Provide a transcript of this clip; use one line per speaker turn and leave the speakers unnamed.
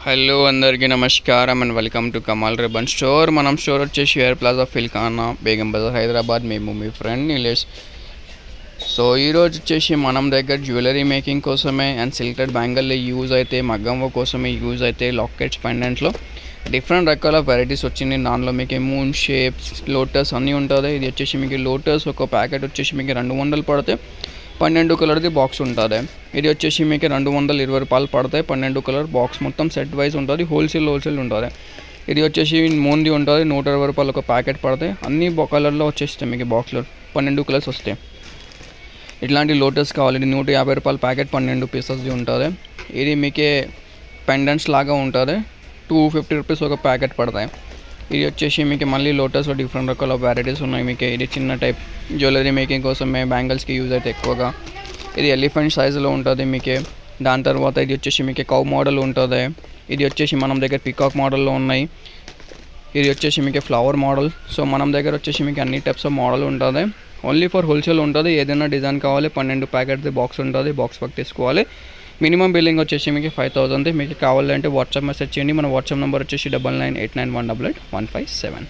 Hello అందరికీ నమస్కారం and welcome to Kamal ribbon store. మనం స్టోర్ వచ్చేసి ఎయిర్ ప్లాజా ఫిల్ఖానా, బేగం బజార్, హైదరాబాద్. మేము మీ ఫ్రెండ్ నీలేష్. సో ఈరోజు వచ్చేసి మనం దగ్గర జ్యువెలరీ మేకింగ్ కోసమే అండ్ సిల్క్టెడ్ బ్యాంగిల్ యూజ్ అయితే, మగ్గం కోసమే యూజ్ అయితే లాకెట్స్, పెండెంట్స్లో డిఫరెంట్ రకాల వెరైటీస్ వచ్చింది. దానిలో మీకు మూన్ షేప్స్, లోటస్ అన్నీ ఉంటుంది. ఇది వచ్చేసి మీకు లోటస్ ఒక ప్యాకెట్ వచ్చేసి మీకు 200 పడితే 12 కలర్ది బాక్స్ ఉంటుంది. ఇది వచ్చేసి మీకు 220 రూపాయలు పడతాయి. 12 కలర్ బాక్స్ మొత్తం సెట్ వైజ్ ఉంటుంది. హోల్సేల్ ఉంటుంది. ఇది వచ్చేసి మూంది ఉంటుంది. 120 రూపాయలు ఒక ప్యాకెట్ పడతాయి. అన్ని కలర్లో వచ్చేస్తాయి మీకు బాక్స్లో 12 కలర్స్ వస్తాయి. ఇట్లాంటి లోటస్ కావాలి, ఇది 150 రూపాయల ప్యాకెట్ 12 పీసెస్ది ఉంటుంది. ఇది మీకే పెండెంట్స్ లాగా ఉంటుంది. 250 రూపీస్ ఒక ప్యాకెట్ పడతాయి. ఇది వచ్చేసి మీకు మళ్ళీ లోటస్లో డిఫరెంట్ రకాల వెరైటీస్ ఉన్నాయి. మీకు ఇది చిన్న టైప్ జ్యువెలరీ మేకింగ్ కోసమే బ్యాంగిల్స్కి యూజ్ అయితే ఎక్కువగా. ఇది ఎలిఫెంట్ సైజులో ఉంటుంది మీకే. దాని తర్వాత ఇది వచ్చేసి మీకు కౌ మోడల్ ఉంటుంది. ఇది వచ్చేసి మనం దగ్గర పికాక్ మోడల్లో ఉన్నాయి. ఇది వచ్చేసి మీకు ఫ్లవర్ మోడల్. సో మనం దగ్గర వచ్చేసి మీకు అన్ని టైప్స్ ఆఫ్ మోడల్ ఉంటుంది. ఓన్లీ ఫర్ హోల్సేల్ ఉంటుంది. ఏదైనా డిజైన్ కావాలి 12 ప్యాకెట్ది బాక్స్ ఉంటుంది. బాక్స్ పక్క తీసుకోవాలి. మినిమం బిల్లింగ్ వచ్చేసి మీకు 5000. మీకు కావాలంటే వాట్సాప్ మెసేజ్ చేయండి. మన వాట్సాప్ నెంబర్ వచ్చేసి 9989188157.